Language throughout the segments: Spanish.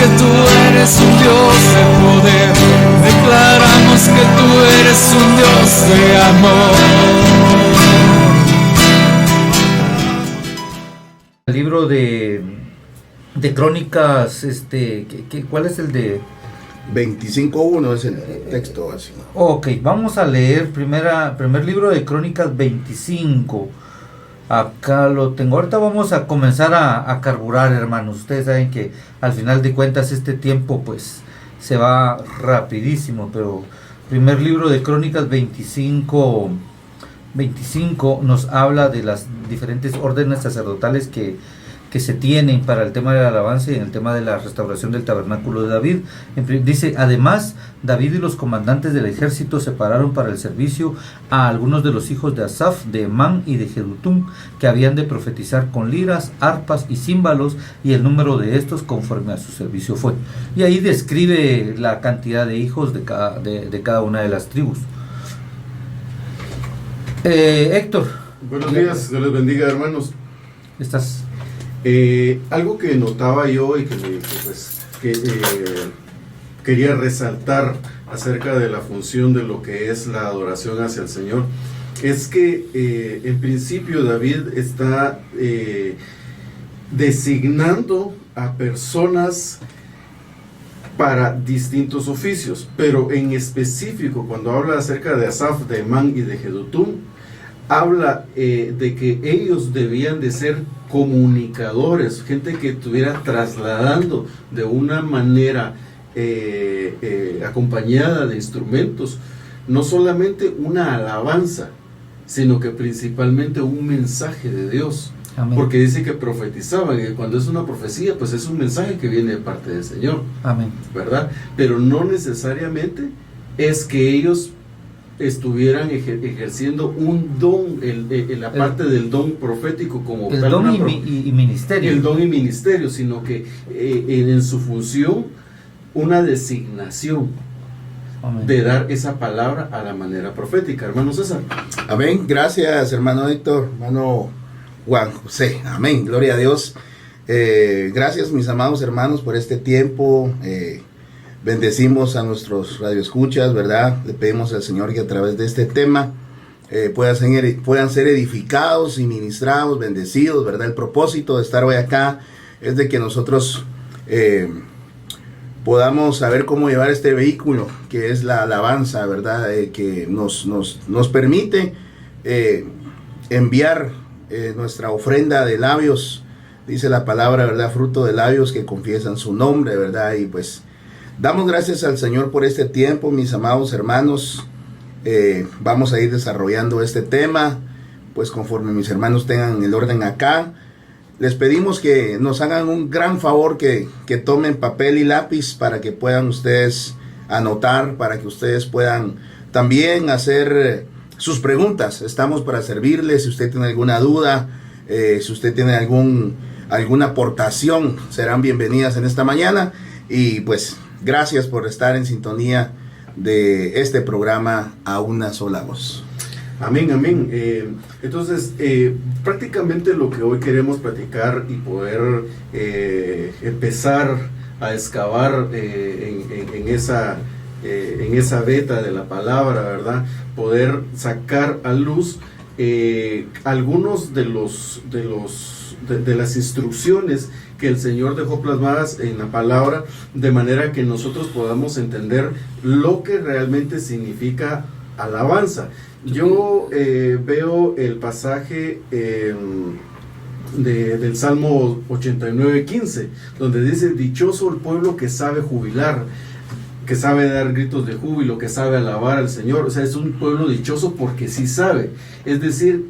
que tú eres un Dios de poder, declaramos que tú eres un Dios de amor. El libro de Crónicas, ¿cuál es el de? 25.1 es el texto así. Ok, vamos a leer primer libro de Crónicas 25. Acá lo tengo. Ahorita vamos a comenzar a carburar, hermanos. Ustedes saben que al final de cuentas este tiempo pues se va rapidísimo, pero primer libro de Crónicas 25 nos habla de las diferentes órdenes sacerdotales que se tienen para el tema de la alabanza y en el tema de la restauración del tabernáculo de David. Dice, además, David y los comandantes del ejército separaron para el servicio a algunos de los hijos de Asaf, de Emán y de Jedutum, que habían de profetizar con liras, arpas y címbalos, y el número de estos conforme a su servicio fue. Y ahí describe la cantidad de hijos de cada una de las tribus. Héctor. Buenos días, Dios les bendiga, hermanos. Estás... algo que notaba yo y quería resaltar acerca de la función de lo que es la adoración hacia el Señor es que en principio David está designando a personas para distintos oficios, pero en específico cuando habla acerca de Asaf, de Emán y de Jedutum, habla de que ellos debían de ser comunicadores, gente que estuviera trasladando de una manera acompañada de instrumentos, no solamente una alabanza, sino que principalmente un mensaje de Dios. Amén. Porque dice que profetizaban, y cuando es una profecía, pues es un mensaje que viene de parte del Señor. Amén. ¿Verdad? Pero no necesariamente es que ellos estuvieran ejerciendo un don, la parte del don profético como el don y ministerio. El don y ministerio, sino que en su función una designación. Amén. De dar esa palabra a la manera profética. Hermano César. Amén. Gracias, hermano Héctor, hermano Juan José. Amén. Gloria a Dios. Gracias, mis amados hermanos, por este tiempo. Bendecimos a nuestros radioescuchas, ¿verdad? Le pedimos al Señor que a través de este tema puedan ser edificados y ministrados, bendecidos, ¿verdad? El propósito de estar hoy acá es de que nosotros podamos saber cómo llevar este vehículo que es la alabanza, ¿verdad? Que nos permite enviar nuestra ofrenda de labios, dice la palabra, ¿verdad? Fruto de labios que confiesan su nombre, ¿verdad? Y pues damos gracias al Señor por este tiempo, mis amados hermanos. Vamos a ir desarrollando este tema, pues conforme mis hermanos tengan el orden acá. Les pedimos que nos hagan un gran favor, que tomen papel y lápiz para que puedan ustedes anotar, para que ustedes puedan también hacer sus preguntas. Estamos para servirles. Si usted tiene alguna duda, si usted tiene alguna aportación, serán bienvenidas en esta mañana. Y pues gracias por estar en sintonía de este programa A Una Sola Voz. Amén, amén. Entonces, prácticamente lo que hoy queremos platicar y poder empezar a excavar en esa veta de la palabra, ¿verdad? Poder sacar a luz algunos de las instrucciones que el Señor dejó plasmadas en la palabra, de manera que nosotros podamos entender lo que realmente significa alabanza. Yo veo el pasaje del Salmo 89:15, donde dice: dichoso el pueblo que sabe jubilar, que sabe dar gritos de júbilo, que sabe alabar al Señor. O sea, es un pueblo dichoso porque sí sabe. Es decir,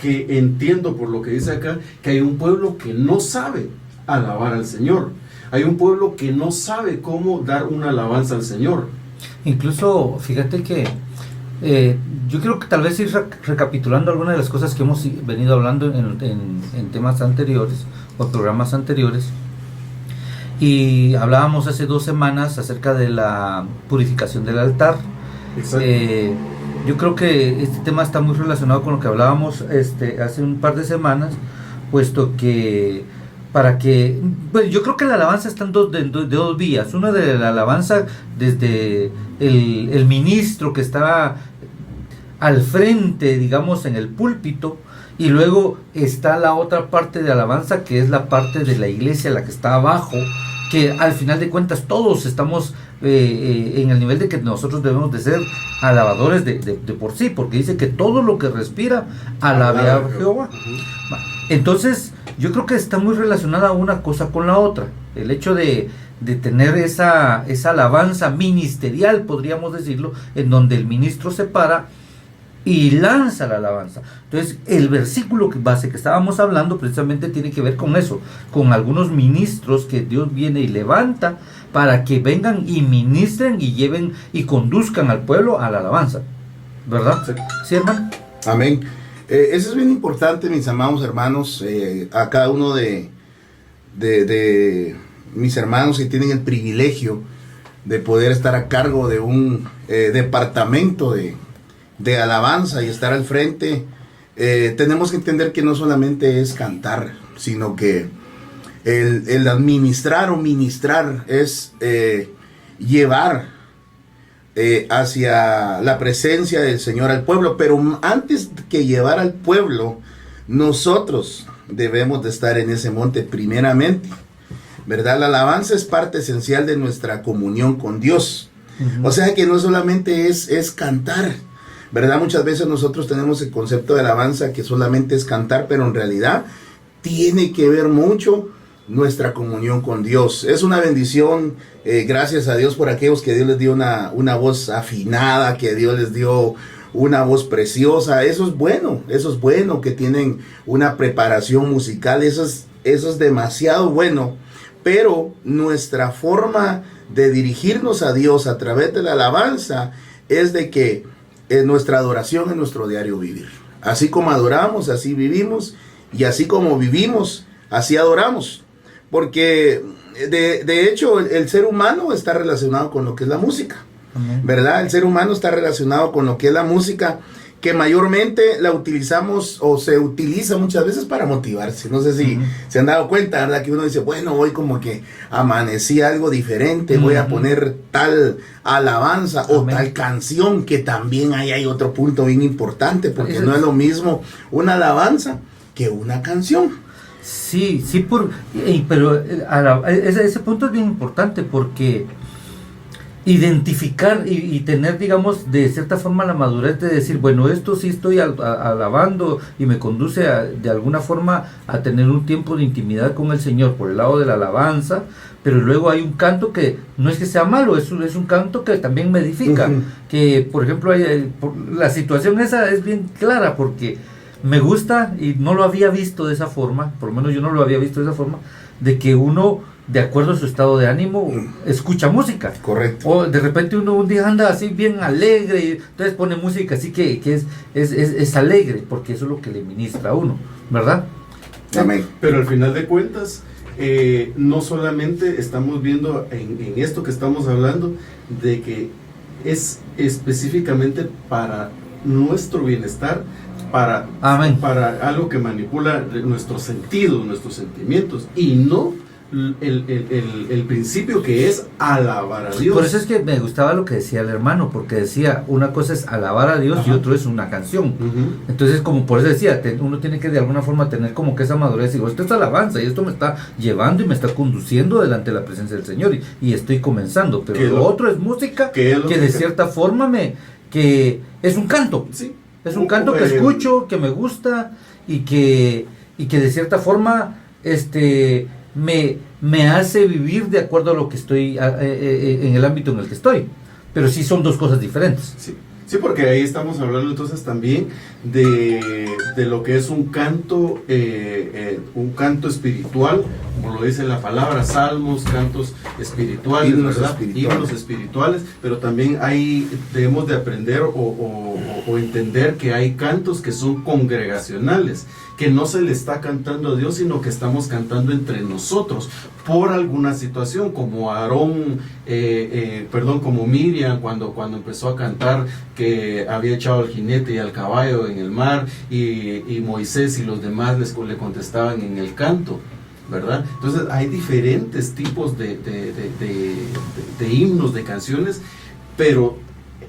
que entiendo por lo que dice acá, que hay un pueblo que no sabe alabar al Señor. Hay un pueblo que no sabe cómo dar una alabanza al Señor. Incluso, fíjate que yo creo que tal vez ir recapitulando algunas de las cosas que hemos venido hablando en temas anteriores o programas anteriores. Y hablábamos hace 2 semanas acerca de la purificación del altar. Yo creo que este tema está muy relacionado con lo que hablábamos hace un par de semanas, puesto que para que, bueno, yo creo que la alabanza está en de dos vías. Una de la alabanza desde el ministro que está al frente, digamos, en el púlpito, y luego está la otra parte de alabanza, que es la parte de la iglesia, la que está abajo, que al final de cuentas todos estamos en el nivel de que nosotros debemos de ser alabadores de por sí, porque dice que todo lo que respira alabe a Jehová. Entonces yo creo que está muy relacionada una cosa con la otra, el hecho de tener esa alabanza ministerial, podríamos decirlo, en donde el ministro se para y lanza la alabanza. Entonces el versículo base que estábamos hablando precisamente tiene que ver con eso, con algunos ministros que Dios viene y levanta para que vengan y ministren y lleven y conduzcan al pueblo a la alabanza, ¿verdad? ¿Sí, hermano? Amén. Eso es bien importante, mis amados hermanos, a cada uno de mis hermanos que tienen el privilegio de poder estar a cargo de un departamento de alabanza y estar al frente. Tenemos que entender que no solamente es cantar, sino que el administrar o ministrar es llevar hacia la presencia del Señor al pueblo. Pero antes que llevar al pueblo, nosotros debemos de estar en ese monte primeramente, ¿verdad? La alabanza es parte esencial de nuestra comunión con Dios. O sea que no solamente es cantar, ¿verdad? Muchas veces nosotros tenemos el concepto de alabanza que solamente es cantar, pero en realidad tiene que ver mucho nuestra comunión con Dios. Es una bendición, gracias a Dios por aquellos que Dios les dio una voz afinada, que Dios les dio una voz preciosa. Eso es bueno que tienen una preparación musical, eso es demasiado bueno, pero nuestra forma de dirigirnos a Dios a través de la alabanza es de que nuestra adoración es nuestro diario vivir. Así como adoramos, así vivimos, y así como vivimos, así adoramos. Porque de hecho el ser humano está relacionado con lo que es la música, ¿verdad? El ser humano está relacionado con lo que es la música, que mayormente la utilizamos o se utiliza muchas veces para motivarse. No sé si se han dado cuenta, ¿verdad? Que uno dice, bueno, hoy como que amanecí algo diferente, voy a poner tal alabanza o tal canción, que también ahí hay otro punto bien importante, porque no es lo mismo una alabanza que una canción. Sí, pero ese punto es bien importante, porque identificar y tener, digamos, de cierta forma la madurez de decir, bueno, esto sí estoy alabando y me conduce de alguna forma a tener un tiempo de intimidad con el Señor por el lado de la alabanza, pero luego hay un canto que no es que sea malo, es un canto que también me edifica, que por ejemplo la situación esa es bien clara, porque me gusta, y no lo había visto de esa forma, por lo menos yo no lo había visto de esa forma, de que uno, de acuerdo a su estado de ánimo, escucha música. Correcto. O de repente uno un día anda así bien alegre, y entonces pone música así que es alegre, porque eso es lo que le ministra a uno, ¿verdad? Amén. Pero al final de cuentas, no solamente estamos viendo en esto que estamos hablando, de que es específicamente para nuestro bienestar, para algo que manipula nuestros sentidos, nuestros sentimientos, y no el principio que es alabar a Dios. Por eso es que me gustaba lo que decía el hermano, porque decía, una cosa es alabar a Dios y otro es una canción. Entonces, como por eso decía, uno tiene que de alguna forma tener como que esa madurez, y digo, esto es alabanza y esto me está llevando y me está conduciendo delante de la presencia del Señor, y estoy comenzando, pero lo otro es música que de cierta forma que es un canto. Sí. Es un canto que escucho, que me gusta, y que de cierta forma me hace vivir de acuerdo a lo que estoy en el ámbito en el que estoy. Pero sí son dos cosas diferentes. Sí, porque ahí estamos hablando entonces también de lo que es un canto espiritual, como lo dice la palabra, salmos, cantos espirituales, himnos, ¿verdad? Himnos espirituales, pero también debemos de aprender o entender que hay cantos que son congregacionales, que no se le está cantando a Dios, sino que estamos cantando entre nosotros por alguna situación, como como Miriam cuando empezó a cantar que había echado al jinete y al caballo en el mar, y Moisés y los demás le contestaban en el canto. ¿verdad? Entonces hay diferentes tipos de himnos, de canciones, pero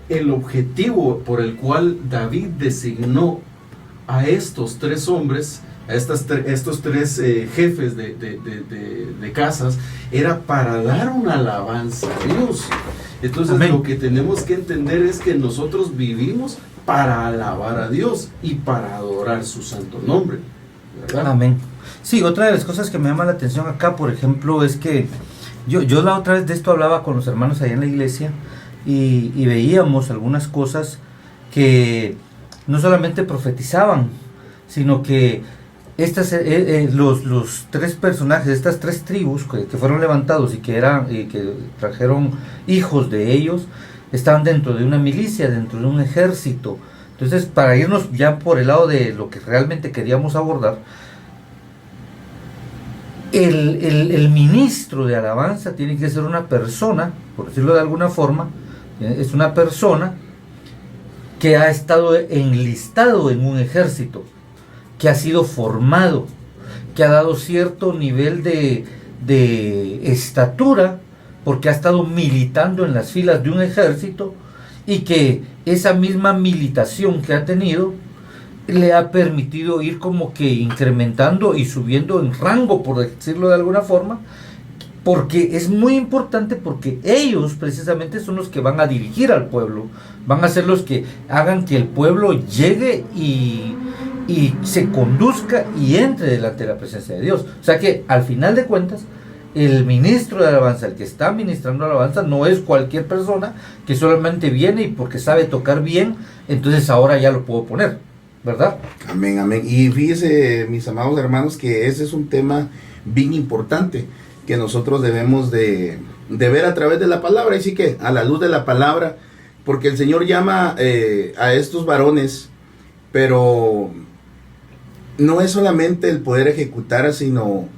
el objetivo por el cual David designó a estos tres hombres, a estos tres jefes de casas, era para dar una alabanza a Dios. Entonces Amén. Lo que tenemos que entender es que nosotros vivimos para alabar a Dios y para adorar su santo nombre, ¿verdad? Amén. Sí, otra de las cosas que me llama la atención acá, por ejemplo, es que yo la otra vez de esto hablaba con los hermanos allá en la iglesia y veíamos algunas cosas que no solamente profetizaban, sino que los tres personajes, estas tres tribus que fueron levantados y que trajeron hijos de ellos, estaban dentro de una milicia, dentro de un ejército. Entonces, para irnos ya por el lado de lo que realmente queríamos abordar, el ministro de alabanza tiene que ser una persona, por decirlo de alguna forma, es una persona que ha estado enlistado en un ejército, que ha sido formado, que ha dado cierto nivel de estatura, porque ha estado militando en las filas de un ejército, y que esa misma militación que ha tenido le ha permitido ir como que incrementando y subiendo en rango, por decirlo de alguna forma, porque es muy importante, porque ellos precisamente son los que van a dirigir al pueblo, van a ser los que hagan que el pueblo llegue y se conduzca y entre delante de la presencia de Dios. O sea que al final de cuentas, el ministro de alabanza, el que está ministrando alabanza, no es cualquier persona que solamente viene y porque sabe tocar bien, entonces ahora ya lo puedo poner, ¿verdad? Amén, amén. Y fíjese, mis amados hermanos, que ese es un tema bien importante que nosotros debemos de ver a través de la palabra, y sí que a la luz de la palabra, porque el Señor llama a estos varones, pero no es solamente el poder ejecutar, sino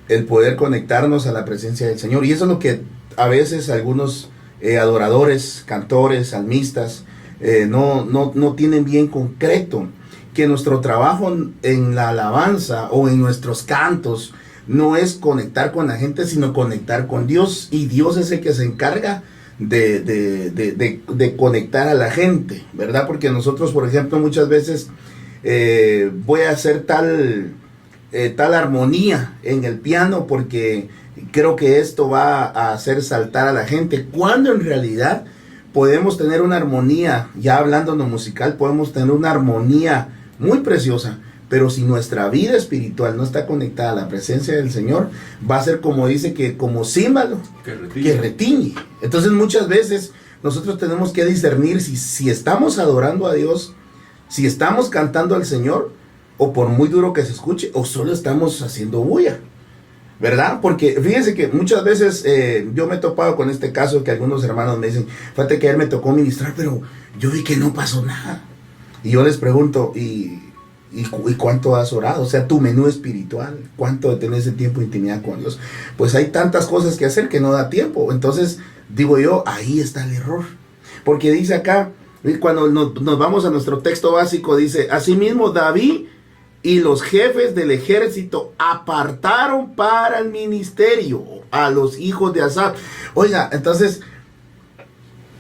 el poder conectarnos a la presencia del Señor. Y eso es lo que a veces algunos adoradores, cantores, salmistas no tienen bien concreto, que nuestro trabajo en la alabanza o en nuestros cantos no es conectar con la gente, sino conectar con Dios, y Dios es el que se encarga de conectar a la gente, ¿verdad? Porque nosotros, por ejemplo, muchas veces voy a hacer tal armonía en el piano porque creo que esto va a hacer saltar a la gente, cuando en realidad podemos tener una armonía, ya hablando en lo musical, podemos tener una armonía muy preciosa, pero si nuestra vida espiritual no está conectada a la presencia del Señor, va a ser como dice, que como címbalo que retiñe. Entonces muchas veces nosotros tenemos que discernir si estamos adorando a Dios, si estamos cantando al Señor, o por muy duro que se escuche, o solo estamos haciendo bulla, ¿verdad? Porque fíjense que muchas veces yo me he topado con este caso, que algunos hermanos me dicen, fíjate que ayer me tocó ministrar, pero yo vi que no pasó nada. Y yo les pregunto, ¿y cuánto has orado? O sea, tu menú espiritual, ¿cuánto tenés ese tiempo de intimidad con Dios? Pues hay tantas cosas que hacer que no da tiempo. Entonces, digo yo, ahí está el error. Porque dice acá, cuando nos vamos a nuestro texto básico, dice, asimismo David y los jefes del ejército apartaron para el ministerio a los hijos de Asaf. Oiga, entonces,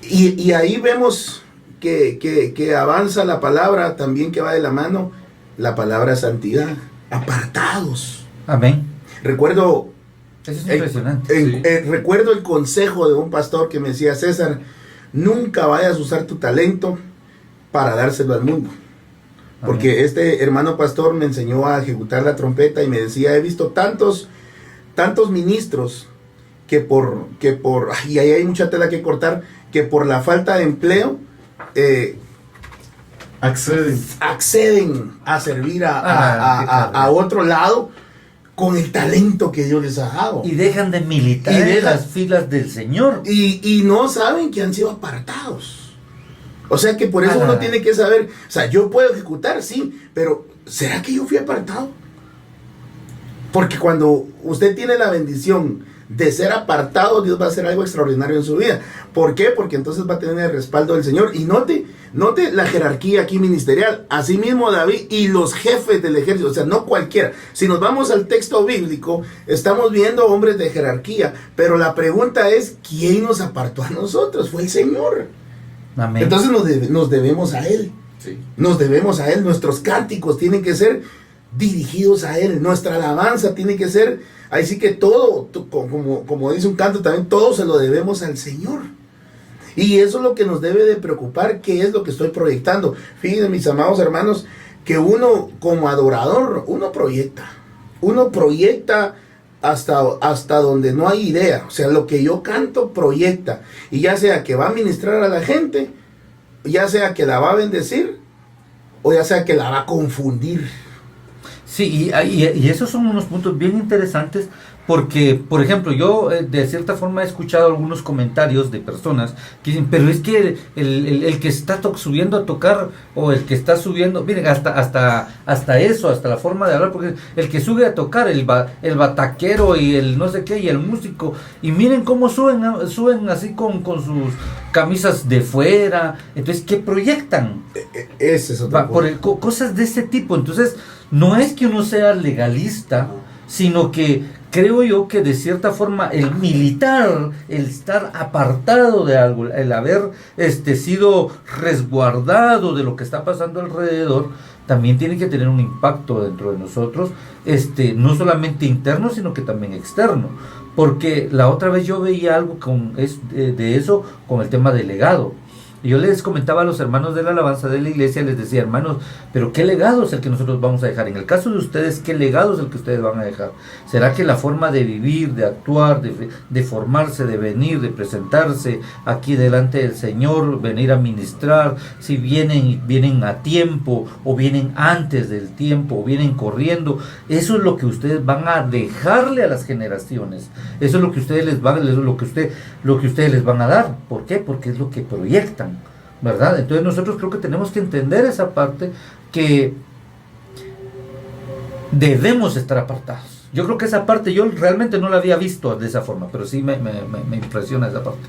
y ahí vemos que avanza la palabra también, que va de la mano la palabra santidad, apartados. Amén. Recuerdo, Eso es impresionante. recuerdo el consejo de un pastor que me decía, César, nunca vayas a usar tu talento para dárselo al mundo. Porque este hermano pastor me enseñó a ejecutar la trompeta y me decía, he visto tantos ministros que y ahí hay mucha tela que cortar, que por la falta de empleo acceden a servir a otro lado con el talento que Dios les ha dado. Y dejan de militar en las filas del Señor. Y no saben que han sido apartados. O sea que por eso uno tiene que saber, o sea, yo puedo ejecutar, sí, pero ¿será que yo fui apartado? Porque cuando usted tiene la bendición de ser apartado, Dios va a hacer algo extraordinario en su vida. ¿Por qué? Porque entonces va a tener el respaldo del Señor. Y note note la jerarquía aquí ministerial, asimismo David y los jefes del ejército, o sea, no cualquiera. Si nos vamos al texto bíblico, estamos viendo hombres de jerarquía, pero la pregunta es, ¿quién nos apartó a nosotros? Fue el Señor. Amén. Entonces nos debemos a Él. Sí. Nos debemos a Él. Nuestros cánticos tienen que ser dirigidos a Él. Nuestra alabanza tiene que ser, ahí sí que todo, como dice un canto también, todo se lo debemos al Señor. Y eso es lo que nos debe de preocupar, qué es lo que estoy proyectando. Fíjense, mis amados hermanos, que uno como adorador, uno proyecta hasta donde no hay idea. O sea, lo que yo canto proyecta. Y ya sea que va a ministrar a la gente, ya sea que la va a bendecir, o ya sea que la va a confundir. Sí, y esos son unos puntos bien interesantes porque, por ejemplo, yo de cierta forma he escuchado algunos comentarios de personas que dicen, pero es que el que está subiendo a tocar o el que está subiendo, miren, hasta eso, hasta la forma de hablar, porque el que sube a tocar, el bataquero y el no sé qué, y el músico, y miren cómo suben así con sus camisas de fuera, entonces, ¿qué proyectan? Ese es otro punto. Cosas de ese tipo. Entonces, no es que uno sea legalista, sino que creo yo que de cierta forma el militar, el estar apartado de algo, el haber sido resguardado de lo que está pasando alrededor, también tiene que tener un impacto dentro de nosotros, no solamente interno, sino que también externo. Porque la otra vez yo veía algo de eso con el tema del legado. Y yo les comentaba a los hermanos de la alabanza de la iglesia, les decía, hermanos, pero ¿qué legado es el que nosotros vamos a dejar? En el caso de ustedes, ¿qué legado es el que ustedes van a dejar? ¿Será que la forma de vivir, de actuar, de formarse, de venir, de presentarse aquí delante del Señor, venir a ministrar, si vienen a tiempo, o vienen antes del tiempo, o vienen corriendo? Eso es lo que ustedes van a dejarle a las generaciones. Eso es lo que ustedes les van, lo que ustedes les van a dar. ¿Por qué? Porque es lo que proyectan, ¿verdad? Entonces nosotros creo que tenemos que entender esa parte, que debemos estar apartados. Yo creo que esa parte yo realmente no la había visto de esa forma, pero sí me impresiona esa parte.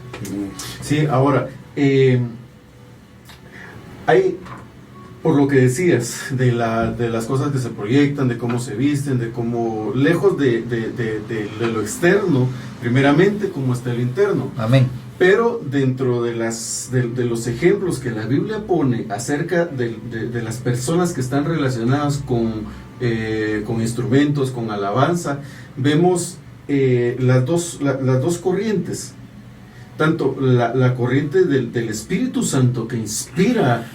Sí, ahora, hay, por lo que decías, de las cosas que se proyectan, de cómo se visten, de cómo, lejos de lo externo, primeramente, como está el interno. Amén. Pero dentro de los ejemplos que la Biblia pone acerca de las personas que están relacionadas con instrumentos, con alabanza, vemos las dos corrientes. Tanto la corriente del Espíritu Santo que inspira,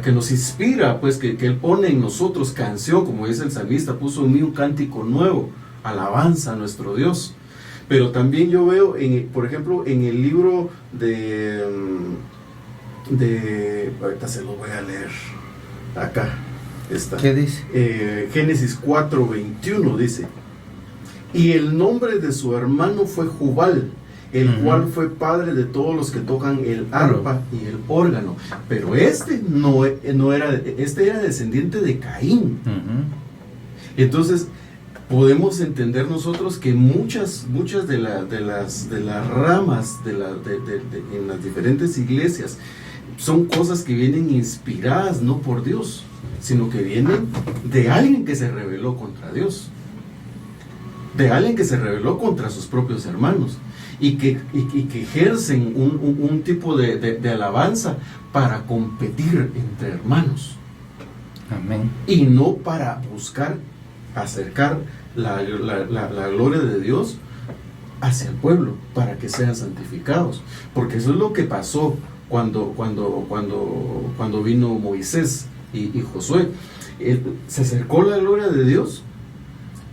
que nos inspira, pues que Él pone en nosotros canción, como dice el salmista, puso en mí un cántico nuevo, alabanza a nuestro Dios. Pero también yo veo, por ejemplo, en el libro ahorita se lo voy a leer, acá está. ¿Qué dice? Génesis 4:21 dice, y el nombre de su hermano fue Jubal, el cual fue padre de todos los que tocan el arpa y el órgano. Pero este era descendiente de Caín. Entonces, podemos entender nosotros que muchas de las ramas en las diferentes iglesias son cosas que vienen inspiradas no por Dios, sino que vienen de alguien que se rebeló contra Dios, de alguien que se rebeló contra sus propios hermanos, y que ejercen un tipo de alabanza para competir entre hermanos. Amén. Y no para buscar acercar la gloria de Dios hacia el pueblo, para que sean santificados. Porque eso es lo que pasó cuando vino Moisés y Josué. Se acercó la gloria de Dios,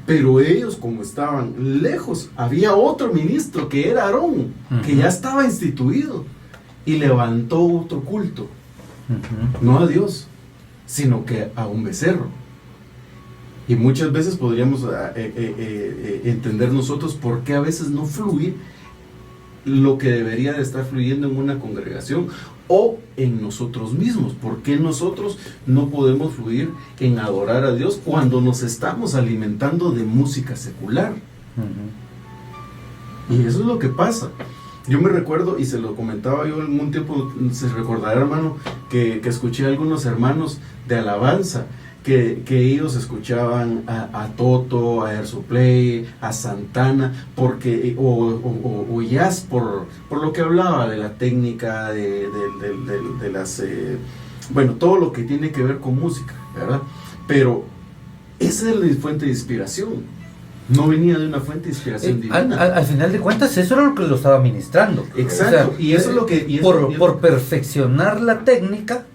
pero ellos, como estaban lejos, había otro ministro que era Aarón, que ya estaba instituido, y levantó otro culto, no a Dios, sino que a un becerro. Y muchas veces podríamos entender nosotros por qué a veces no fluye lo que debería de estar fluyendo en una congregación o en nosotros mismos. ¿Por qué nosotros no podemos fluir en adorar a Dios cuando nos estamos alimentando de música secular? Y eso es lo que pasa. Yo me recuerdo, y se lo comentaba yo algún tiempo, se recordará, hermano, que escuché a algunos hermanos de alabanza, que ellos escuchaban a Toto, a Ersoplay, a Santana, porque, o jazz, por lo que hablaba de la técnica, de las, bueno, todo lo que tiene que ver con música, ¿verdad? Pero esa es la fuente de inspiración. No venía de una fuente de inspiración divina. Al final de cuentas, eso era lo que lo estaba ministrando. Exacto. O sea, y eso es lo que... por perfeccionar la técnica,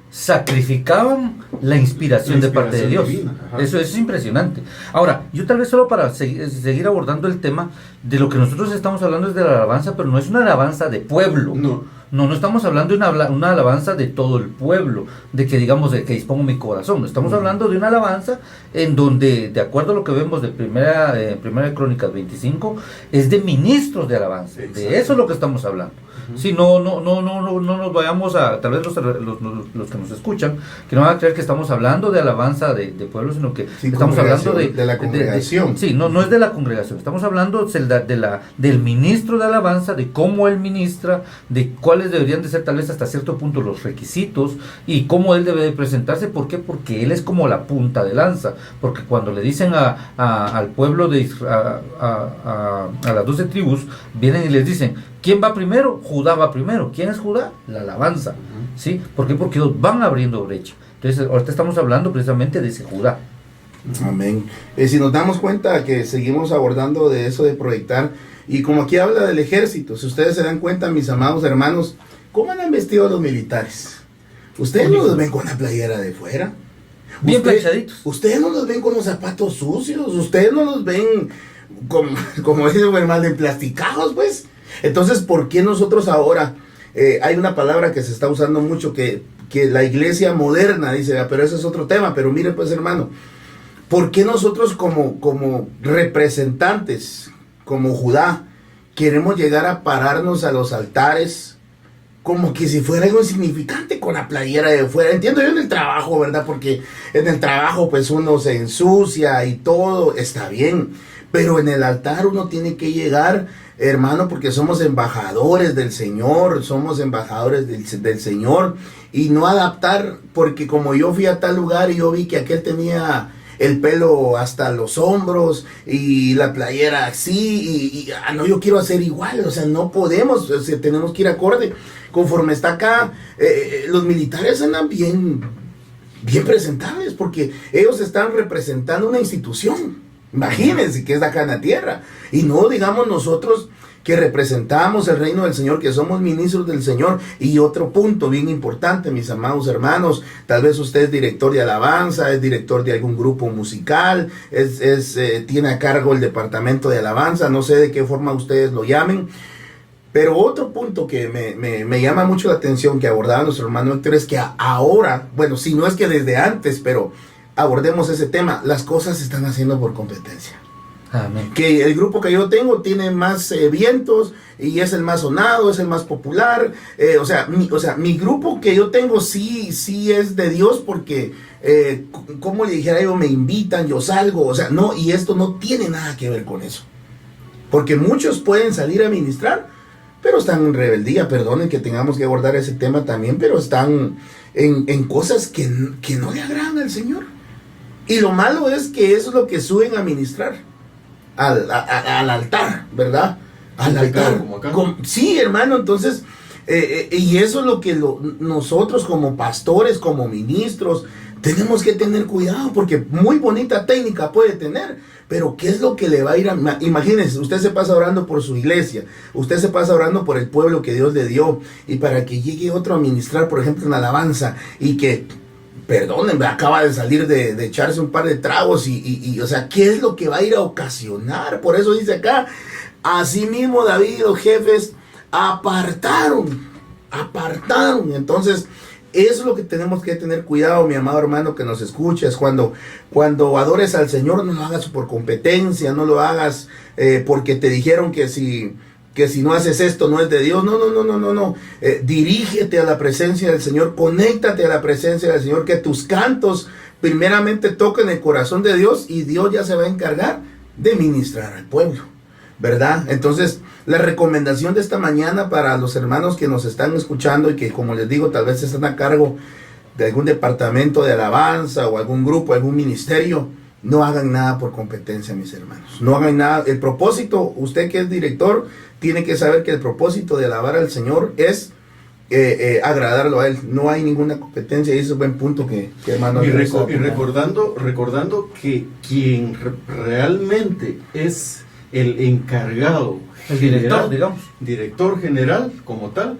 sacrificaban la inspiración de parte de Dios. Divina, Eso es impresionante. Ahora, yo tal vez solo para seguir abordando el tema de lo que nosotros estamos hablando es de la alabanza, pero no es una alabanza de pueblo. No estamos hablando de una alabanza de todo el pueblo, de que digamos de que dispongo mi corazón. No estamos hablando de una alabanza en donde, de acuerdo a lo que vemos de primera de Crónicas 25, es de ministros de alabanza. Exacto. De eso es lo que estamos hablando. Si no nos vayamos a, tal vez los que nos escuchan, que no van a creer que estamos hablando de alabanza de pueblo, sino que estamos hablando de la congregación. Sí, no es de la congregación, estamos hablando del ministro de alabanza, de cómo él ministra, de cuáles deberían de ser tal vez hasta cierto punto los requisitos y cómo él debe de presentarse. ¿Por qué? Porque él es como la punta de lanza, porque cuando le dicen al pueblo de a las 12 tribus, vienen y les dicen, ¿quién va primero? Judá va primero. ¿Quién es Judá? La alabanza. ¿Sí? ¿Por qué? Porque ellos van abriendo brecha. Entonces, ahorita estamos hablando precisamente de ese Judá. Amén. Si nos damos cuenta que seguimos abordando de eso de proyectar, y como aquí habla del ejército, si ustedes se dan cuenta, mis amados hermanos, ¿cómo han vestido los militares? Ustedes no los ven con la playera de fuera. Bien planchaditos. Ustedes no los ven con los zapatos sucios. Ustedes no los ven como dice mi hermano, emplasticados, pues. Entonces, ¿por qué nosotros ahora, hay una palabra que se está usando mucho, que la iglesia moderna dice, pero ese es otro tema, pero mire pues hermano, ¿por qué nosotros como representantes, como Judá, queremos llegar a pararnos a los altares como que si fuera algo insignificante con la playera de fuera? Entiendo yo en el trabajo, ¿verdad? Porque en el trabajo pues uno se ensucia y todo, está bien, pero en el altar uno tiene que llegar, hermano, porque somos embajadores del Señor, somos embajadores del Señor, y no adaptar, porque como yo fui a tal lugar y yo vi que aquel tenía el pelo hasta los hombros y la playera así, no, yo quiero hacer igual, o sea, no podemos, o sea, tenemos que ir acorde, conforme está acá, los militares andan bien presentables, porque ellos están representando una institución. Imagínense que es acá en la tierra. Y no digamos nosotros que representamos el reino del Señor, que somos ministros del Señor. Y otro punto bien importante, mis amados hermanos, tal vez usted es director de alabanza, es director de algún grupo musical, tiene a cargo el departamento de alabanza, no sé de qué forma ustedes lo llamen. Pero otro punto que me llama mucho la atención, que abordaba nuestro hermano Héctor, es que ahora, bueno, si no es que desde antes, pero abordemos ese tema, las cosas se están haciendo por competencia. Amén. Que el grupo que yo tengo tiene más vientos y es el más sonado, es el más popular, o sea, mi grupo que yo tengo sí es de Dios, porque como le dijera yo, me invitan, yo salgo, o sea, no, y esto no tiene nada que ver con eso, porque muchos pueden salir a ministrar, pero están en rebeldía, perdonen que tengamos que abordar ese tema también, pero están en cosas que no le agradan al Señor. Y lo malo es que eso es lo que suben a ministrar al altar, ¿verdad? Al altar. Como acá. Sí, hermano, entonces, y eso es lo que nosotros como pastores, como ministros, tenemos que tener cuidado, porque muy bonita técnica puede tener, pero ¿qué es lo que le va a ir a...? Imagínense, usted se pasa orando por su iglesia, usted se pasa orando por el pueblo que Dios le dio, y para que llegue otro a ministrar, por ejemplo, en alabanza, y que, perdónenme, acaba de salir de echarse un par de tragos, y o sea, ¿qué es lo que va a ir a ocasionar? Por eso dice acá, asimismo David y los jefes apartaron, entonces... Eso es lo que tenemos que tener cuidado, mi amado hermano que nos escuchas. Cuando adores al Señor, no lo hagas por competencia, no lo hagas porque te dijeron que si no haces esto no es de Dios. No. Dirígete a la presencia del Señor, conéctate a la presencia del Señor, que tus cantos primeramente toquen el corazón de Dios y Dios ya se va a encargar de ministrar al pueblo, ¿verdad? Entonces, La recomendación de esta mañana para los hermanos que nos están escuchando y que, como les digo, tal vez están a cargo de algún departamento de alabanza o algún grupo, algún ministerio, no hagan nada por competencia, mis hermanos. No hagan nada. El propósito, usted que es director, tiene que saber que el propósito de alabar al Señor es agradarlo a Él. No hay ninguna competencia y ese es un buen punto que hermano. Y recordando que quien realmente es el encargado, El general, director, digamos. director general como tal,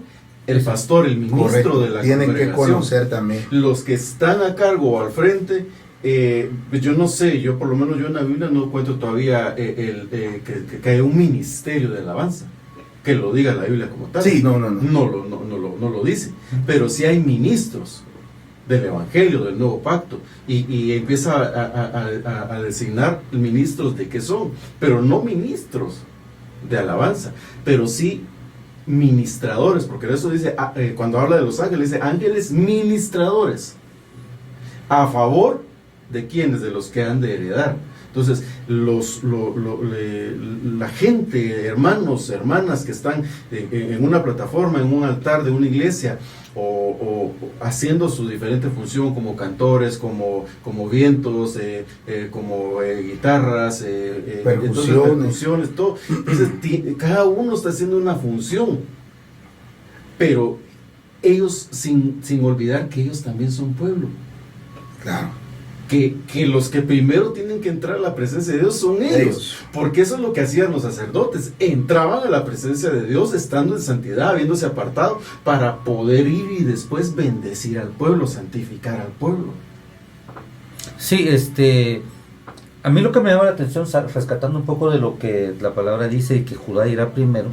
el pastor, el ministro Correcto. de la Tienen que congregación. conocer también. Los que están a cargo o al frente, yo no sé, yo por lo menos yo en la Biblia no encuentro todavía que haya un ministerio de alabanza, que lo diga la Biblia como tal. Sí, no. No lo dice, pero sí hay ministros del Evangelio, del Nuevo Pacto, y empieza a designar ministros de qué son, pero no ministros de alabanza, pero sí ministradores, porque eso dice, cuando habla de los ángeles, dice ángeles ministradores, a favor de quienes, de los que han de heredar. Entonces, la gente, hermanos, hermanas que están en una plataforma, en un altar de una iglesia, o haciendo su diferente función como cantores, como vientos, como guitarras, percusiones, todo. Entonces, cada uno está haciendo una función, pero ellos sin olvidar que ellos también son pueblo. Claro. Que los que primero tienen que entrar a la presencia de Dios son ellos, porque eso es lo que hacían los sacerdotes, entraban a la presencia de Dios estando en santidad, habiéndose apartado, para poder ir y después bendecir al pueblo, santificar al pueblo. Sí, a mí lo que me llama la atención, rescatando un poco de lo que la palabra dice, y que Judá irá primero,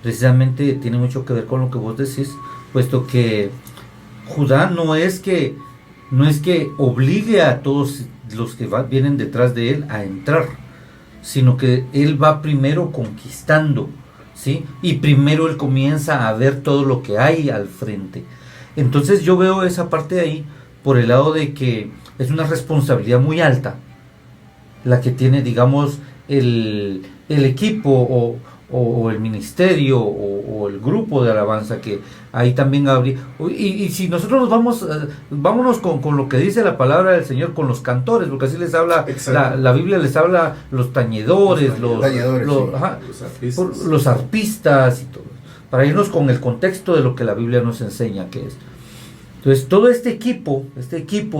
precisamente tiene mucho que ver con lo que vos decís, puesto que Judá no es que obligue a todos los que vienen detrás de él a entrar, sino que él va primero conquistando, ¿sí? Y primero él comienza a ver todo lo que hay al frente. Entonces yo veo esa parte de ahí por el lado de que es una responsabilidad muy alta la que tiene, digamos, el equipo o el ministerio o el grupo de alabanza, que ahí también habría, y si nosotros nos vamos, vámonos con lo que dice la palabra del Señor, con los cantores, porque así les habla, la Biblia les habla los tañedores, los arpistas y todo, para irnos con el contexto de lo que la Biblia nos enseña que es. Entonces todo este equipo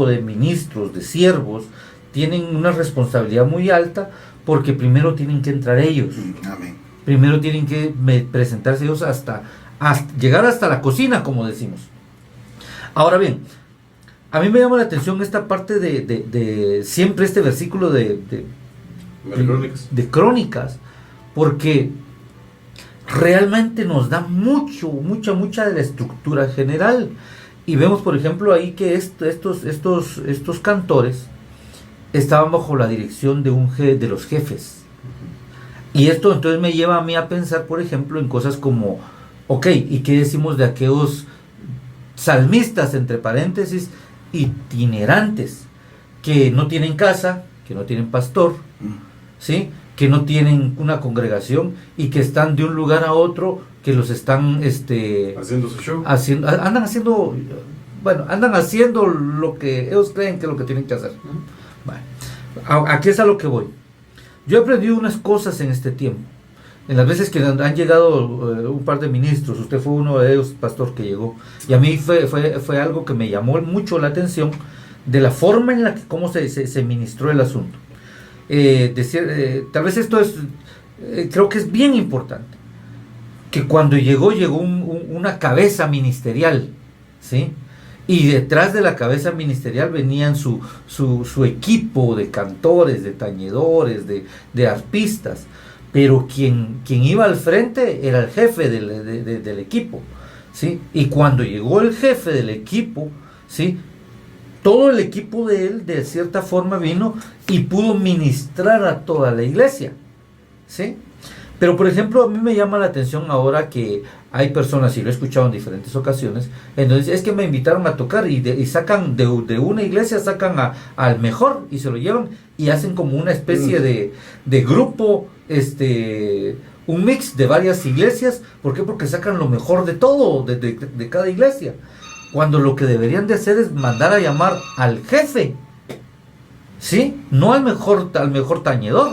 de ministros, de siervos, tienen una responsabilidad muy alta, porque primero tienen que entrar ellos. Amén. Primero tienen que presentarse ellos hasta llegar hasta la cocina, como decimos. Ahora bien, a mí me llama la atención esta parte de siempre este versículo de Crónicas, porque realmente nos da mucha de la estructura general. Y vemos, por ejemplo, ahí que estos cantores estaban bajo la dirección de los jefes. Y esto entonces me lleva a mí a pensar, por ejemplo, en cosas como, ¿y qué decimos de aquellos salmistas, entre paréntesis, itinerantes, que no tienen casa, que no tienen pastor, ¿sí? Que no tienen una congregación y que están de un lugar a otro, que los están haciendo su show, andan haciendo lo que ellos creen que es lo que tienen que hacer. Bueno, aquí es a lo que voy. Yo he aprendido unas cosas en este tiempo. En las veces que han llegado un par de ministros, usted fue uno de ellos, pastor, que llegó, y a mí fue algo que me llamó mucho la atención, de la forma en la que cómo se ministró el asunto. Tal vez esto es, creo que es bien importante, que cuando llegó una cabeza ministerial, ¿sí? Y detrás de la cabeza ministerial venían su equipo de cantores, de tañedores, de arpistas, pero quien iba al frente era el jefe del equipo, ¿sí? Y cuando llegó el jefe del equipo, ¿sí? Todo el equipo de él de cierta forma vino y pudo ministrar a toda la iglesia, ¿sí? Pero por ejemplo, a mí me llama la atención ahora que hay personas, y lo he escuchado en diferentes ocasiones, entonces es que me invitaron a tocar y sacan de una iglesia, sacan al mejor y se lo llevan y hacen como una especie de grupo un mix de varias iglesias. ¿Por qué? Porque sacan lo mejor de todo, de cada iglesia. Cuando lo que deberían de hacer es mandar a llamar al jefe, ¿sí? No al mejor tañedor,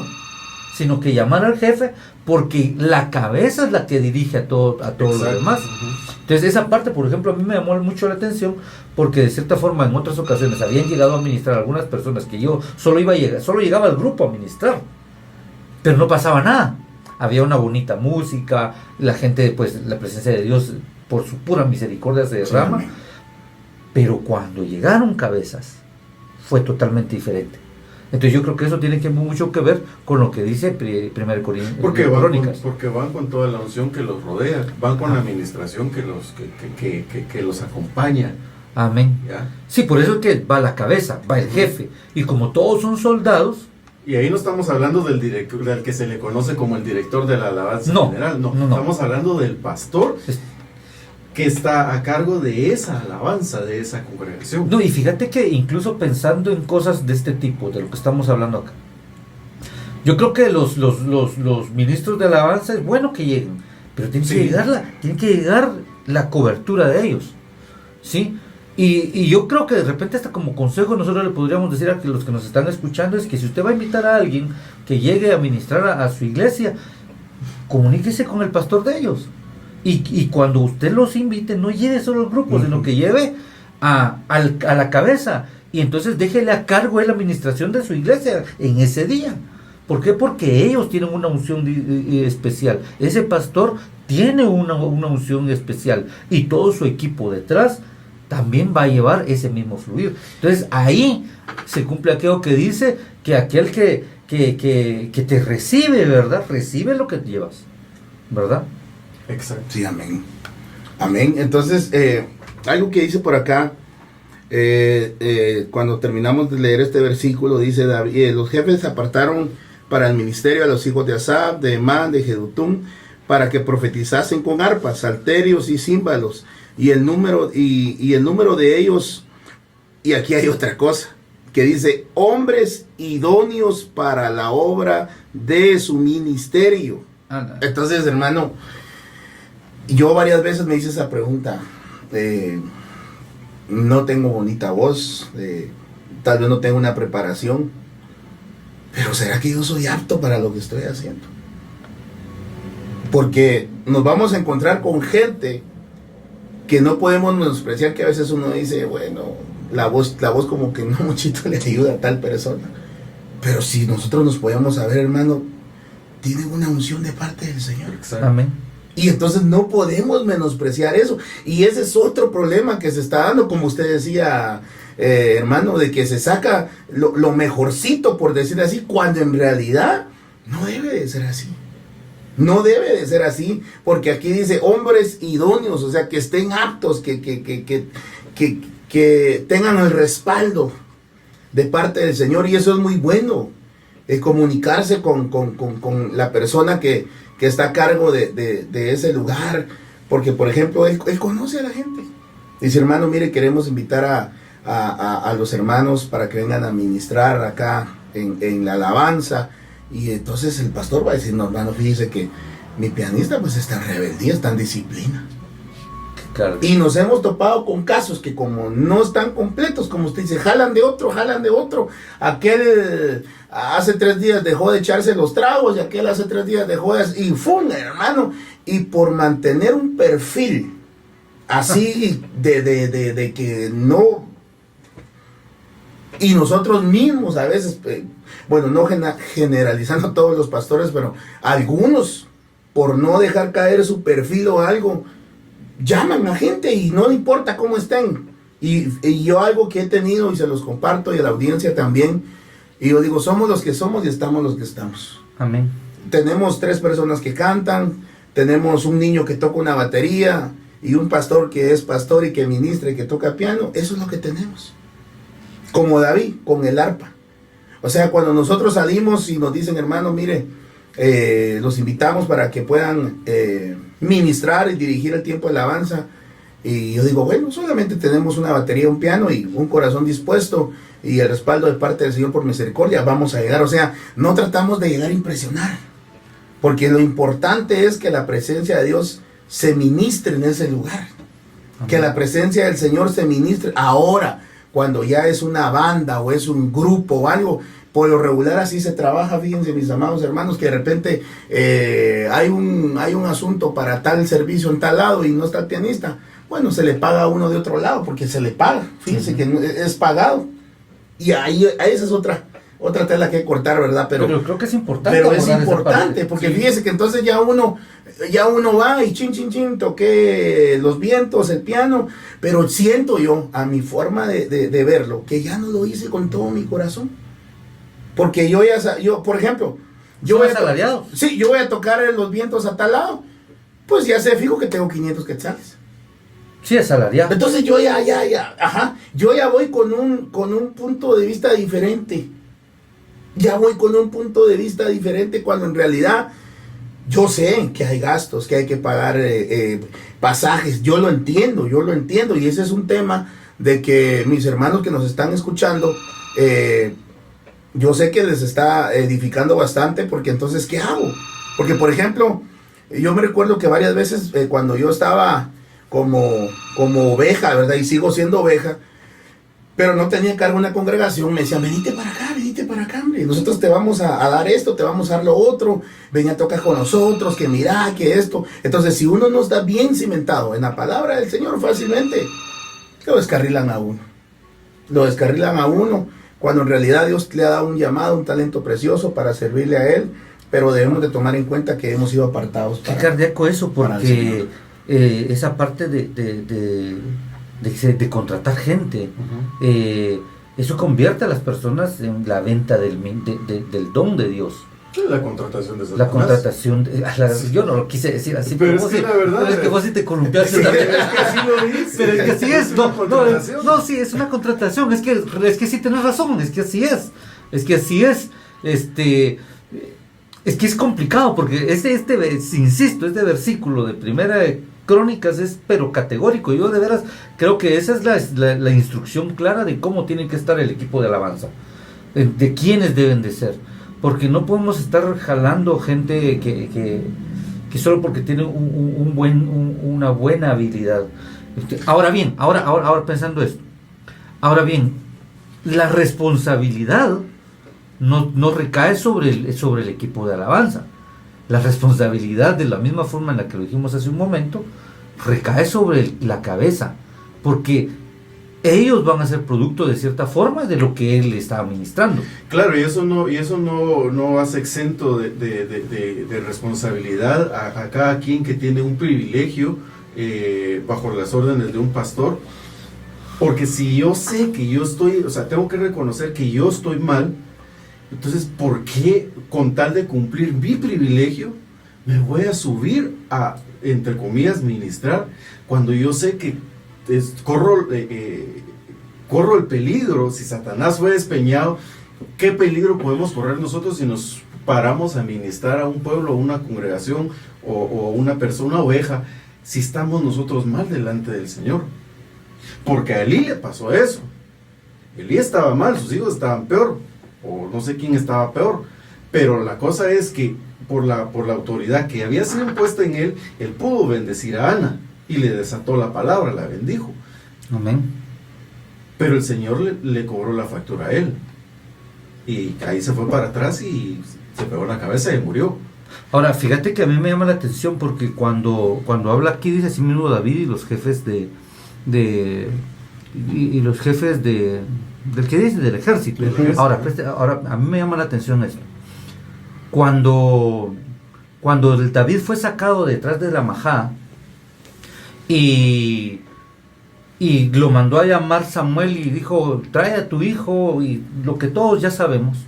sino que llamar al jefe, porque la cabeza es la que dirige a todo lo demás. Entonces esa parte, por ejemplo, a mí me llamó mucho la atención, porque de cierta forma en otras ocasiones habían llegado a ministrar algunas personas que yo solo llegaba al grupo a ministrar, pero no pasaba nada. Había una bonita música, la gente, pues la presencia de Dios por su pura misericordia se derrama, pero cuando llegaron cabezas fue totalmente diferente. Entonces yo creo que eso tiene mucho que ver con lo que dice 1 Corintios. Porque van con toda la unción que los rodea, van con la administración que los acompaña. Amén. ¿Ya? Sí, por eso es que va la cabeza, va el jefe, y como todos son soldados. Y ahí no estamos hablando del director, del que se le conoce como el director de la alabanza general, no. Estamos hablando del pastor que está a cargo de esa alabanza, de esa congregación. No, y fíjate que incluso pensando en cosas de este tipo, de lo que estamos hablando acá, yo creo que los ministros de alabanza es bueno que lleguen, pero tiene que llegar la cobertura de ellos, ¿sí? Y yo creo que de repente hasta como consejo nosotros le podríamos decir a los que nos están escuchando, es que si usted va a invitar a alguien que llegue a ministrar a su iglesia, comuníquese con el pastor de ellos. Y cuando usted los invite, no lleve solo el grupo, sino que lleve a la cabeza, y entonces déjele a cargo de la administración de su iglesia en ese día. ¿Por qué? Porque ellos tienen una unción especial. Ese pastor tiene una unción especial, y todo su equipo detrás también va a llevar ese mismo fluir. Entonces ahí se cumple aquello que dice que aquel que te recibe, ¿verdad? Recibe lo que llevas, ¿verdad? Exacto. Sí, amén. Amén. Entonces, algo que dice por acá, cuando terminamos de leer este versículo, dice David, los jefes apartaron para el ministerio a los hijos de Asaf, de Emán, de Jedutún, para que profetizasen con arpas, salterios y címbalos, y el número de ellos, y aquí hay otra cosa, que dice, hombres idóneos para la obra de su ministerio. Entonces, hermano, yo varias veces me hice esa pregunta. No tengo bonita voz, tal vez no tengo una preparación, pero ¿será que yo soy apto para lo que estoy haciendo? Porque nos vamos a encontrar con gente que no podemos menospreciar, que a veces uno dice, bueno, la voz como que no muchito le ayuda a tal persona, pero si nosotros nos podemos saber, hermano, tiene una unción de parte del Señor. Exacto. Amén. Y entonces no podemos menospreciar eso. Y ese es otro problema que se está dando, como usted decía, hermano, de que se saca lo mejorcito, por decir así, cuando en realidad no debe de ser así. No debe de ser así, porque aquí dice hombres idóneos, o sea, que estén aptos, que tengan el respaldo de parte del Señor, y eso es muy bueno, comunicarse con la persona que está a cargo de ese lugar, porque por ejemplo, él conoce a la gente. Dice, hermano, mire, queremos invitar a los hermanos para que vengan a ministrar acá en la alabanza. Y entonces el pastor va a decir, no, hermano, fíjese que mi pianista pues está en rebeldía, está en disciplina. Claro. Y nos hemos topado con casos que como no están completos, como usted dice, jalan de otro. Aquel hace 3 días dejó de echarse los tragos, y aquel hace 3 días dejó de... Y ¡fum! Hermano, y por mantener un perfil así de que no... Y nosotros mismos a veces, bueno, no generalizando a todos los pastores, pero algunos, por no dejar caer su perfil o algo, llaman a gente y no le importa cómo estén. Y yo algo que he tenido y se los comparto, y a la audiencia también, y yo digo, somos los que somos y estamos los que estamos. Amén. Tenemos 3 personas que cantan, tenemos un niño que toca una batería, y un pastor que es pastor y que ministra y que toca piano. Eso es lo que tenemos. Como David, con el arpa. O sea, cuando nosotros salimos y nos dicen, hermano, mire, los invitamos para que puedan ministrar y dirigir el tiempo de alabanza. Y yo digo, bueno, solamente tenemos una batería, un piano y un corazón dispuesto y el respaldo de parte del Señor por misericordia, vamos a llegar. O sea, no tratamos de llegar a impresionar. Porque lo importante es que la presencia de Dios se ministre en ese lugar. Amén. Que la presencia del Señor se ministre ahora, cuando ya es una banda o es un grupo o algo. Por lo regular así se trabaja, fíjense mis amados hermanos, que de repente hay un asunto para tal servicio en tal lado y no está el pianista. Bueno, se le paga a uno de otro lado porque se le paga, fíjense que es pagado. Y ahí esa es otra tela que cortar, ¿verdad? Pero creo que es importante. Pero es importante, porque sí. Fíjese que entonces ya uno va y chin, toqué los vientos, el piano, pero siento yo, a mi forma de verlo, que ya no lo hice con todo mi corazón. Porque yo, por ejemplo, yo voy asalariado. Sí, yo voy a tocar los vientos a tal lado, pues ya sé, fijo que tengo 500 quetzales. Sí, asalariado. Entonces yo ya voy con un punto de vista diferente. Ya voy con un punto de vista diferente cuando en realidad yo sé que hay gastos, que hay que pagar pasajes. Yo lo entiendo y ese es un tema de que mis hermanos que nos están escuchando, yo sé que les está edificando bastante, porque entonces, ¿qué hago? Porque, por ejemplo, yo me recuerdo que varias veces cuando yo estaba como oveja, ¿verdad? Y sigo siendo oveja, pero no tenía cargo en una congregación, me decían, venite para acá, hombre. Nosotros te vamos a dar esto, te vamos a dar lo otro, ven a tocar con nosotros, que mira, que esto. Entonces, si uno no está bien cimentado en la palabra del Señor, fácilmente lo descarrilan a uno. Cuando en realidad Dios le ha dado un llamado, un talento precioso para servirle a Él, pero debemos de tomar en cuenta que hemos sido apartados. Qué cardíaco eso, porque esa parte de contratar gente, eso convierte a las personas en la venta del don de Dios. La contratación de Satanás. La contratación, yo no lo quise decir así, pero es que la verdad, pero es que vos sí te columpiaste también. Es que así lo dice. Pero es que así es, no, sí, es una contratación, es que sí tienes razón, es que así es, es que es complicado, porque insisto, este versículo de Primera de Crónicas es pero categórico. Yo de veras creo que esa es la instrucción clara de cómo tiene que estar el equipo de alabanza, de quiénes deben de ser, porque no podemos estar jalando gente que solo porque tiene una buena habilidad. Ahora bien, ahora pensando esto, la responsabilidad no recae sobre el equipo de alabanza. La responsabilidad, de la misma forma en la que lo dijimos hace un momento, recae sobre la cabeza, porque ellos van a ser producto de cierta forma de lo que él está administrando. Claro, y eso no hace exento de responsabilidad a cada quien que tiene un privilegio bajo las órdenes de un pastor. Porque si yo sé que yo estoy, tengo que reconocer que yo estoy mal, entonces, ¿por qué, con tal de cumplir mi privilegio, me voy a subir a, entre comillas, ministrar, cuando yo sé que corro el peligro? Si Satanás fue despeñado, ¿qué peligro podemos correr nosotros si nos paramos a ministrar a un pueblo, a una congregación o una persona, oveja, si estamos nosotros mal delante del Señor? Porque a Elí le pasó eso. Elí estaba mal, sus hijos estaban peor, o no sé quién estaba peor, pero la cosa es que por la autoridad que había sido impuesta en él pudo bendecir a Ana y le desató la palabra, la bendijo. Amén. Pero el Señor le cobró la factura a él, y ahí se fue para atrás y se pegó en la cabeza y murió. Ahora, fíjate que a mí me llama la atención, porque cuando habla aquí, dice así mismo David y los jefes y los jefes del que dice, del ejército. Ahora a mí me llama la atención esto. Cuando el David fue sacado detrás de la majada y lo mandó a llamar Samuel y dijo, trae a tu hijo, y lo que todos ya sabemos,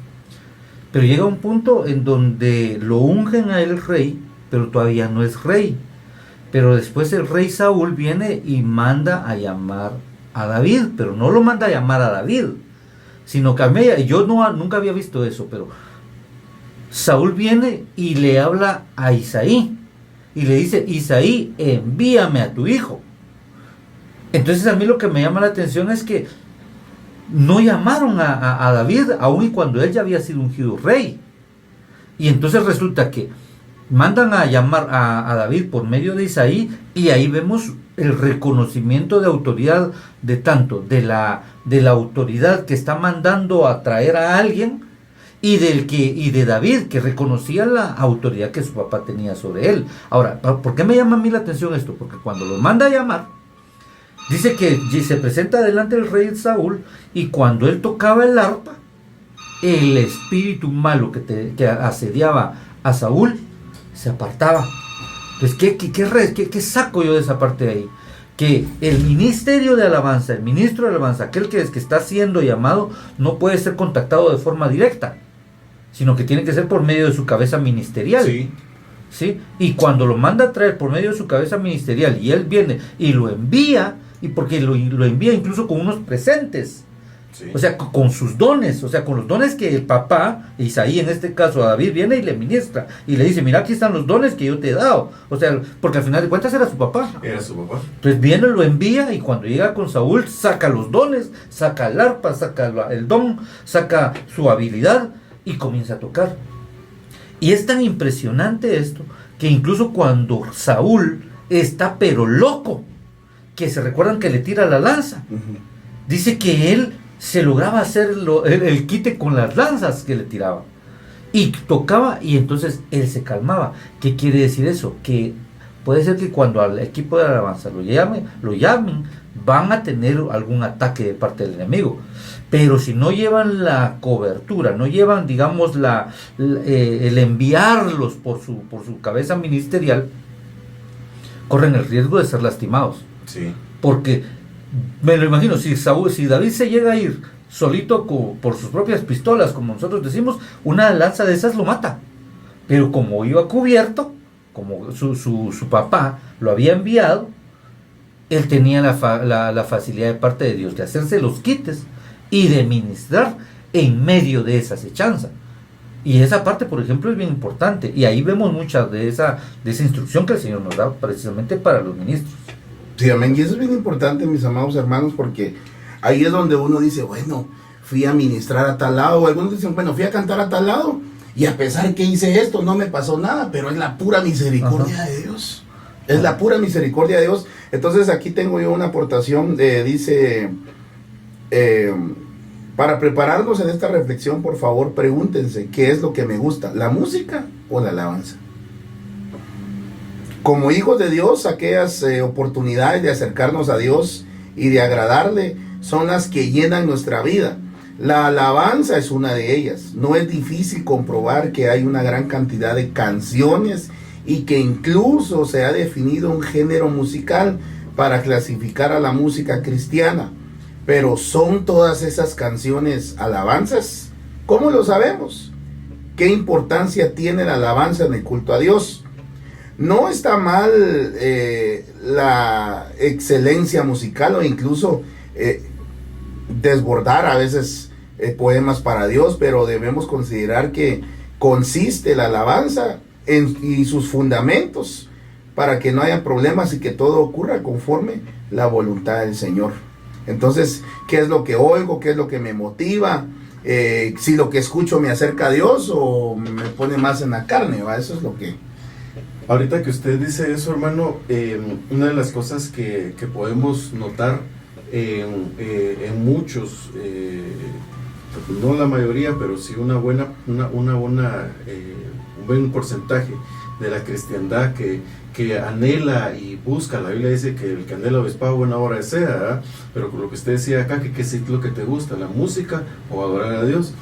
pero llega un punto en donde lo ungen a él rey, pero todavía no es rey. Pero después el rey Saúl viene y manda a llamar a David, pero no lo manda a llamar a David, sino que yo nunca había visto eso, pero Saúl viene y le habla a Isaí y le dice, Isaí, envíame a tu hijo. Entonces a mí lo que me llama la atención es que no llamaron a David, aun y cuando él ya había sido ungido rey. Y entonces resulta que mandan a llamar a David por medio de Isaí, y ahí vemos el reconocimiento de autoridad de tanto de la autoridad que está mandando a traer a alguien, y de David, que reconocía la autoridad que su papá tenía sobre él. Ahora, ¿por qué me llama a mí la atención esto? Porque cuando lo manda a llamar, dice que se presenta delante del rey Saúl, y cuando él tocaba el arpa, el espíritu malo que asediaba a Saúl se apartaba. Entonces, ¿qué saco yo de esa parte de ahí? Que el ministerio de alabanza, el ministro de alabanza, aquel que está siendo llamado, no puede ser contactado de forma directa, sino que tiene que ser por medio de su cabeza ministerial. ¿Sí? Y cuando lo manda a traer por medio de su cabeza ministerial, y él viene y lo envía, y porque lo envía incluso con unos presentes, o sea, con sus dones, o sea, con los dones que el papá, Isaí en este caso, a David, viene y le ministra, y le dice: mira, aquí están los dones que yo te he dado. O sea, porque al final de cuentas era su papá. Entonces viene, lo envía, y cuando llega con Saúl, saca los dones, saca el arpa, saca el don, saca su habilidad, y comienza a tocar. Y es tan impresionante esto, que incluso cuando Saúl está pero loco, que se recuerdan que le tira la lanza, dice que él se lograba hacer el quite con las lanzas que le tiraba, y tocaba, y entonces él se calmaba. ¿Qué quiere decir eso? Que puede ser que cuando al equipo de alabanza lo llamen, van a tener algún ataque de parte del enemigo, pero si no llevan la cobertura, no llevan, digamos, el enviarlos por su cabeza ministerial, corren el riesgo de ser lastimados. Porque me lo imagino, si David se llega a ir solito por sus propias pistolas, como nosotros decimos, una lanza de esas lo mata. Pero como iba cubierto, como su papá lo había enviado, él tenía la facilidad de parte de Dios de hacerse los quites y de ministrar en medio de esa acechanza. Y esa parte, por ejemplo, es bien importante, y ahí vemos mucha de esa instrucción que el Señor nos da precisamente para los ministros. Sí, amén. Y eso es bien importante, mis amados hermanos, porque ahí es donde uno dice: bueno, fui a ministrar a tal lado, o algunos dicen: bueno, fui a cantar a tal lado, y a pesar que hice esto, no me pasó nada, pero es la pura misericordia de Dios. Es la pura misericordia de Dios. Entonces aquí tengo yo una aportación, dice, para prepararnos en esta reflexión, por favor, pregúntense: ¿qué es lo que me gusta? ¿La música o la alabanza? Como hijos de Dios, aquellas oportunidades de acercarnos a Dios y de agradarle son las que llenan nuestra vida. La alabanza es una de ellas. No es difícil comprobar que hay una gran cantidad de canciones, y que incluso se ha definido un género musical para clasificar a la música cristiana. Pero ¿son todas esas canciones alabanzas? ¿Cómo lo sabemos? ¿Qué importancia tiene la alabanza en el culto a Dios? No está mal la excelencia musical, o incluso desbordar a veces poemas para Dios, pero debemos considerar que consiste la alabanza y sus fundamentos para que no haya problemas y que todo ocurra conforme la voluntad del Señor. Entonces, ¿qué es lo que oigo? ¿Qué es lo que me motiva? Si lo que escucho me acerca a Dios o me pone más en la carne, ¿va? Eso es lo que... Ahorita que usted dice eso, hermano, una de las cosas que podemos notar en muchos, no la mayoría, pero sí un buen porcentaje de la cristiandad que anhela y busca. La Biblia dice que el que anhela obispado buena hora desea, ¿verdad? Pero con lo que usted decía acá, que qué es lo que te gusta, la música o adorar a Dios.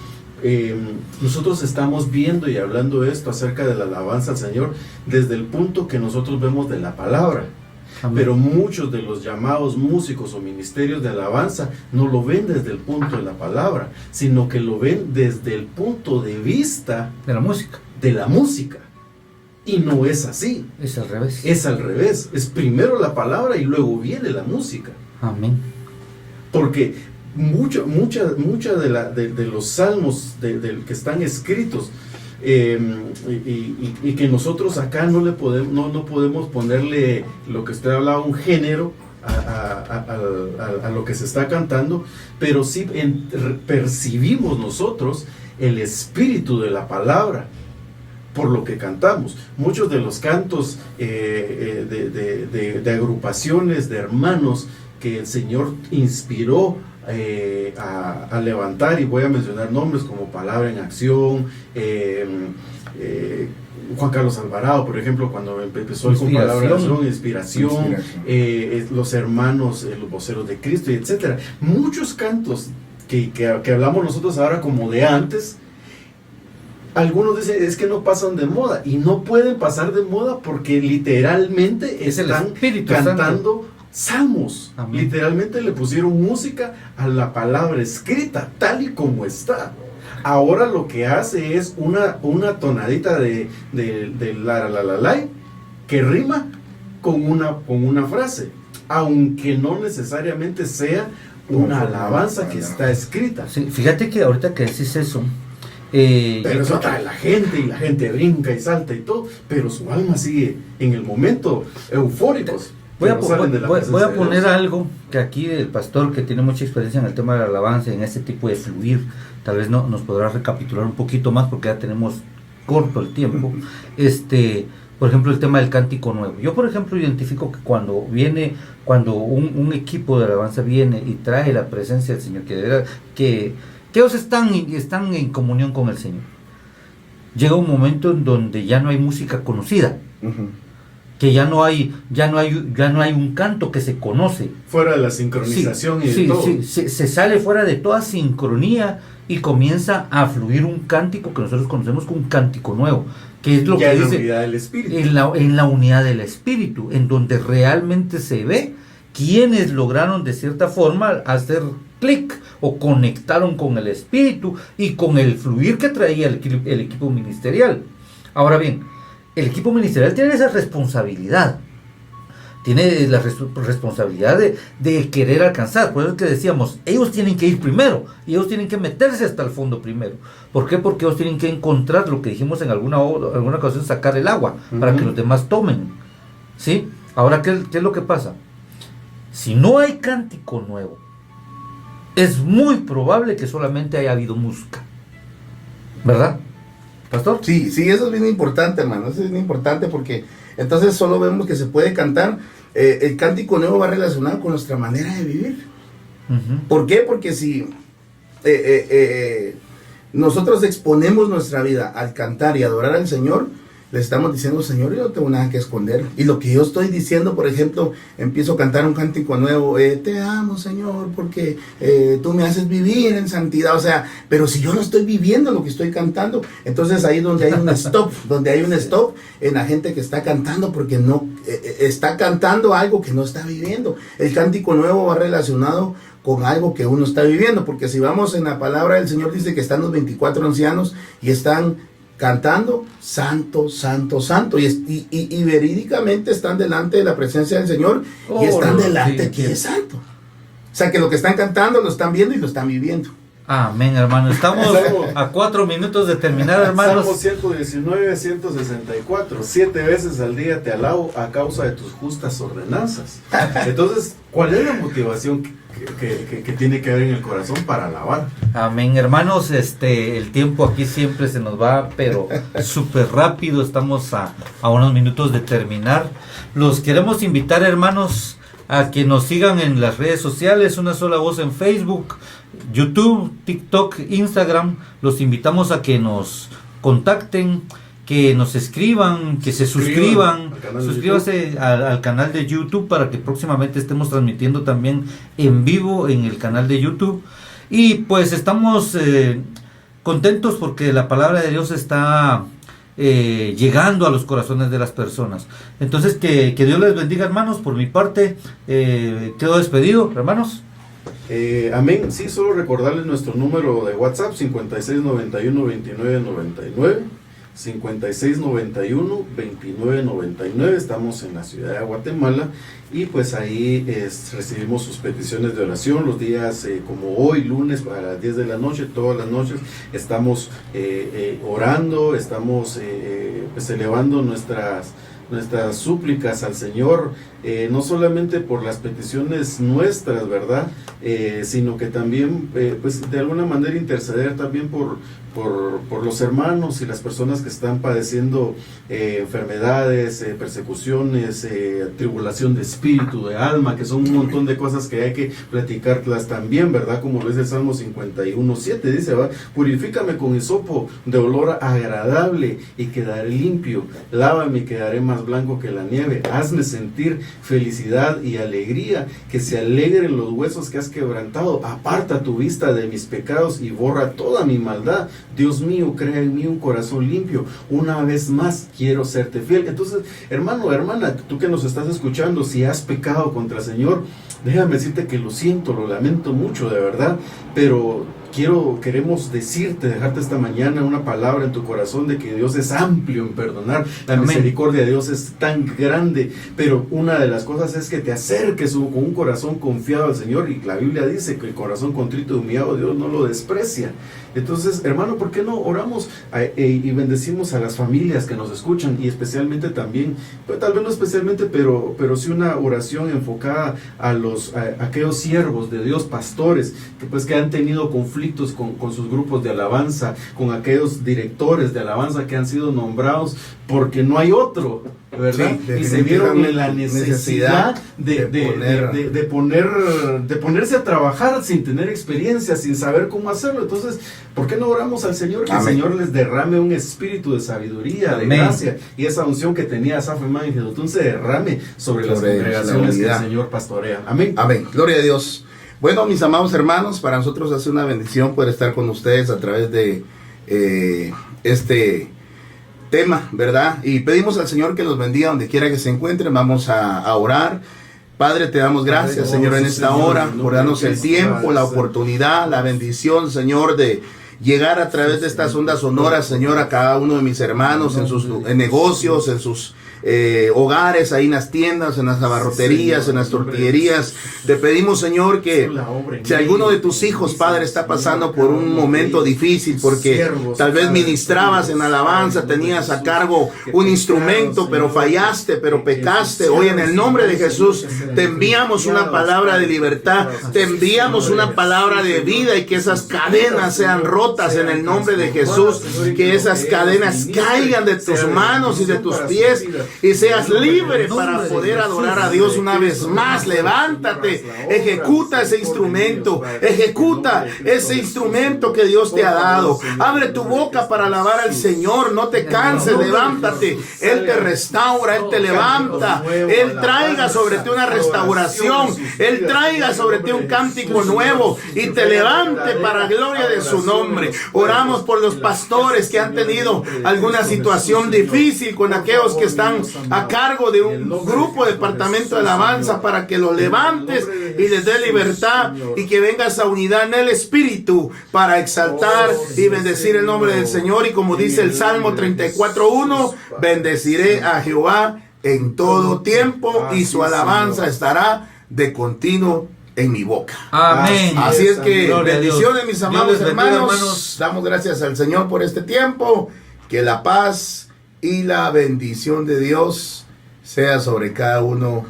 Nosotros estamos viendo y hablando esto acerca de la alabanza al Señor desde el punto que nosotros vemos de la palabra. Amén. Pero muchos de los llamados músicos o ministerios de alabanza no lo ven desde el punto de la palabra, sino que lo ven desde el punto de vista de la música. Y no es así. Es al revés. Es al revés. Es primero la palabra y luego viene la música. Amén. Porque mucha de los salmos que están escritos y que nosotros acá no podemos ponerle lo que usted hablaba, un género a lo que se está cantando, pero sí percibimos nosotros el espíritu de la palabra. por lo que cantamos. Muchos de los cantos de agrupaciones, de hermanos que el Señor inspiró a levantar, y voy a mencionar nombres como Palabra en Acción, Juan Carlos Alvarado, por ejemplo, cuando empezó con Palabra en Acción, Inspiración. Los hermanos, los voceros de Cristo, y etcétera. Muchos cantos que hablamos nosotros ahora como de antes. Algunos dicen, es que no pasan de moda, y no pueden pasar de moda porque literalmente están cantando salmos. Amén. Literalmente le pusieron música a la palabra escrita, tal y como está. Ahora lo que hace es una tonadita de la que rima con una frase, aunque no necesariamente sea una alabanza que está escrita. Sí, fíjate que ahorita que decís eso, pero eso atrae a la gente, y la gente brinca y salta y todo, pero su alma sigue en el momento eufóricos. Voy a poner algo que aquí el pastor, que tiene mucha experiencia en el tema de la alabanza, en este tipo de fluir, tal vez nos podrá recapitular un poquito más porque ya tenemos corto el tiempo. Por ejemplo, el tema del cántico nuevo. Yo, por ejemplo, identifico que cuando un equipo de alabanza viene y trae la presencia del Señor, que ellos están en comunión con el Señor, llega un momento en donde ya no hay música conocida. Que ya no hay un canto que se conoce. Fuera de la sincronización y de todo. Se sale fuera de toda sincronía y comienza a fluir un cántico que nosotros conocemos como un cántico nuevo, que es lo ya que en dice la unidad del Espíritu. En la unidad del Espíritu, en donde realmente se ve quienes lograron de cierta forma hacer clic o conectaron con el Espíritu y con el fluir que traía el equipo ministerial. Ahora bien, el equipo ministerial tiene esa responsabilidad. Tiene la responsabilidad de querer alcanzar. Por eso es que decíamos, ellos tienen que ir primero, y ellos tienen que meterse hasta el fondo primero. ¿Por qué? Porque ellos tienen que encontrar lo que dijimos en alguna ocasión, sacar el agua, para que los demás tomen. ¿Sí? Ahora, ¿qué es lo que pasa? Si no hay cántico nuevo, es muy probable que solamente haya habido música. ¿Verdad, pastor? Sí, eso es bien importante, hermano. Eso es bien importante porque entonces solo vemos que se puede cantar. El cántico nuevo va relacionado con nuestra manera de vivir. ¿Por qué? Porque si nosotros exponemos nuestra vida al cantar y adorar al Señor, le estamos diciendo, Señor, yo no tengo nada que esconder. Y lo que yo estoy diciendo, por ejemplo, empiezo a cantar un cántico nuevo, te amo, Señor, porque tú me haces vivir en santidad. O sea, pero si yo no estoy viviendo lo que estoy cantando, entonces ahí es donde hay un stop, en la gente que está cantando, porque no está cantando algo que no está viviendo. El cántico nuevo va relacionado con algo que uno está viviendo, porque si vamos en la palabra del Señor, dice que están los 24 ancianos y están cantando santo, santo, santo, y verídicamente están delante de la presencia del Señor, y están delante que es santo. O sea que lo que están cantando lo están viendo y lo están viviendo. Amén, hermano. Estamos a 4 minutos de terminar, hermanos. Salmo 119, 164. 7 veces al día te alabo a causa de tus justas ordenanzas. Entonces, ¿cuál es la motivación que tiene que haber en el corazón para alabar? Amén, hermanos. El tiempo aquí siempre se nos va, pero súper rápido. Estamos a unos minutos de terminar. Los queremos invitar, hermanos, a que nos sigan en las redes sociales, Una Sola Voz en Facebook, YouTube, TikTok, Instagram. Los invitamos a que nos contacten, que nos escriban, que se suscriban. Suscríbase al canal de YouTube para que próximamente estemos transmitiendo también en vivo en el canal de YouTube. Y pues estamos contentos porque la palabra de Dios está llegando a los corazones de las personas. Entonces que Dios les bendiga, hermanos. Por mi parte quedo despedido, hermanos. Amén. Sí, solo recordarles nuestro número de WhatsApp: 5691-2999, 5691-2999. Estamos en la ciudad de Guatemala, y pues ahí recibimos sus peticiones de oración los días como hoy, lunes, a las 10 de la noche. Todas las noches estamos orando, estamos pues elevando nuestras súplicas al Señor, no solamente por las peticiones nuestras, ¿verdad? Sino que también, pues de alguna manera interceder también por por los hermanos y las personas que están padeciendo enfermedades, persecuciones, tribulación de espíritu, de alma, que son un montón de cosas que hay que platicarlas también, ¿verdad? Como lo dice el Salmo 51:7, dice, ¿va? Purifícame con hisopo de olor agradable y quedaré limpio, lávame y quedaré más blanco que la nieve, hazme sentir felicidad y alegría, que se alegren los huesos que has quebrantado, aparta tu vista de mis pecados y borra toda mi maldad. Dios mío, crea en mí un corazón limpio, una vez más quiero serte fiel. Entonces, hermano, hermana, tú que nos estás escuchando, si has pecado contra el Señor, déjame decirte que lo siento, lo lamento mucho, de verdad, pero queremos dejarte esta mañana una palabra en tu corazón de que Dios es amplio en perdonar, la Amén. misericordia de Dios es tan grande, pero una de las cosas es que te acerques con un corazón confiado al Señor, y la Biblia dice que el corazón contrito y humillado Dios no lo desprecia. Entonces, hermano, ¿por qué no oramos y bendecimos a las familias que nos escuchan, y especialmente también, pues, tal vez no especialmente, pero sí una oración enfocada a aquellos siervos de Dios, pastores, que han tenido conflictos con sus grupos de alabanza, con aquellos directores de alabanza que han sido nombrados porque no hay otro, ¿verdad? Sí, y se vieron en la necesidad de ponerse a trabajar sin tener experiencia, sin saber cómo hacerlo. Entonces, ¿por qué no oramos al Señor? Que Amén. el Señor les derrame un espíritu de sabiduría, de Amén. gracia, y esa unción que tenía Asaf, Emán y Jedutún se derrame sobre las congregaciones que el Señor pastorea. Amén. Amén. Gloria a Dios. Bueno, mis amados hermanos, para nosotros hace una bendición poder estar con ustedes a través de este tema, ¿verdad? Y pedimos al Señor que los bendiga donde quiera que se encuentren. Vamos a orar. Padre, te damos gracias, Padre, Señor, en esta Señor, hora, en nombre por darnos de el Cristo, tiempo, Padre, la Santo. oportunidad, la bendición, Señor, de llegar a través de estas ondas sonoras, Señor, a cada uno de mis hermanos en sus negocios, en sus hogares, ahí en las tiendas, en las abarroterías, en las tortillerías. Te pedimos, Señor, que si alguno de tus hijos, Padre, está pasando por un momento difícil, porque tal vez ministrabas en alabanza, tenías a cargo un instrumento, pero fallaste, pero pecaste, hoy en el nombre de Jesús te enviamos una palabra de libertad, te enviamos una palabra de vida, y que esas cadenas sean rotas en el nombre de Jesús, que esas cadenas caigan de tus manos y de tus pies, y seas libre para poder adorar a Dios una vez más. Levántate, ejecuta ese instrumento que Dios te ha dado. Abre tu boca para alabar al Señor, no te canses, levántate. Él te restaura, Él te levanta, Él traiga sobre ti una restauración, Él traiga sobre ti un cántico nuevo y te levante para gloria de su nombre. Oramos por los pastores que han tenido alguna situación difícil, con aquellos que están a cargo de un grupo, departamento de alabanza, para que los levantes y les dé libertad, y que venga esa unidad en el Espíritu para exaltar y bendecir el nombre del Señor. Y como dice el Salmo 34:1, bendeciré a Jehová en todo tiempo, y su alabanza estará de continuo en mi boca. Amén. Así es que Gloria a Dios. bendiciones, mis Dios amados les bendiga, hermanos. Damos gracias al Señor por este tiempo. Que la paz y la bendición de Dios sea sobre cada uno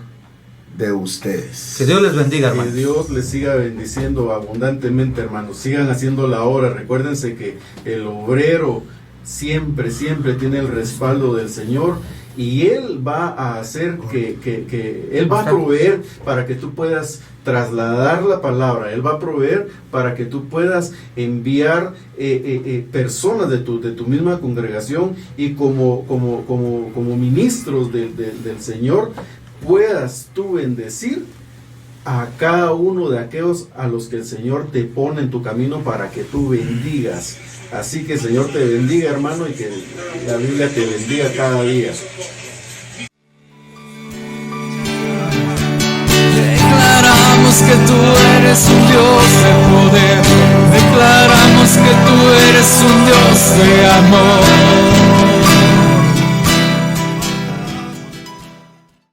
de ustedes. Que Dios les bendiga, Que hermanos. Dios les siga bendiciendo abundantemente, hermanos. Sigan haciendo la obra. Recuérdense que el obrero siempre tiene el respaldo del Señor, y Él va a hacer que Él va a proveer para que tú puedas trasladar la palabra. Él va a proveer para que tú puedas enviar personas de tu misma congregación, y como ministros del Señor puedas tú bendecir a cada uno de aquellos a los que el Señor te pone en tu camino para que tú bendigas. Así que el Señor te bendiga, hermano, y que la Biblia te bendiga cada día. Declaramos que tú eres un Dios de poder. Declaramos que tú eres un Dios de amor.